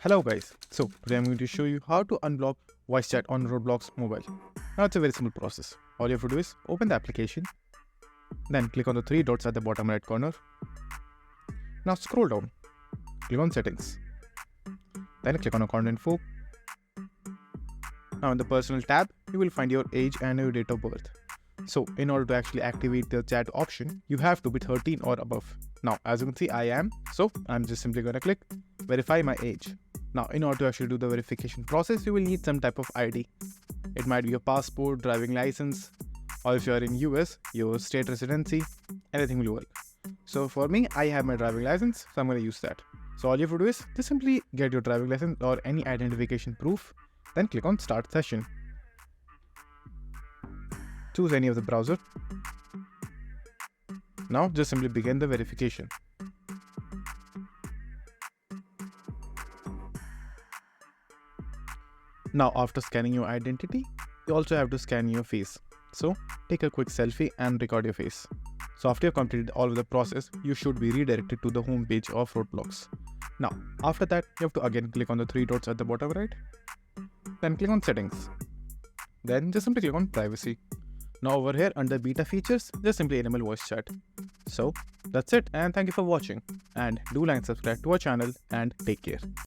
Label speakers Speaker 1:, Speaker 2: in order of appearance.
Speaker 1: Hello guys, so today I'm going to show you how to unblock voice chat on Roblox mobile. Now it's a very simple process. All you have to do is open the application, then click on the three dots at the bottom right corner. Now scroll down, click on settings, then click on account info. Now in the personal tab, you will find your age and your date of birth. So in order to actually activate the chat option, you have to be 13 or above. Now as you can see I am, so I'm just simply going to click verify my age. Now, in order to actually do the verification process, you will need some type of ID. It might be your passport, driving license, or if you are in US, your state residency, anything will work. So for me, I have my driving license, so I'm going to use that. So all you have to do is just simply get your driving license or any identification proof, then click on start session. Choose any of the browser. Now just simply begin the verification. Now after scanning your identity, you also have to scan your face. So take a quick selfie and record your face. So after you've completed all of the process, you should be redirected to the home page of Roblox. Now after that, you have to again click on the three dots at the bottom right. Then click on settings. Then just simply click on privacy. Now over here under beta features, just simply enable voice chat. So that's it, and thank you for watching, and do like and subscribe to our channel and take care.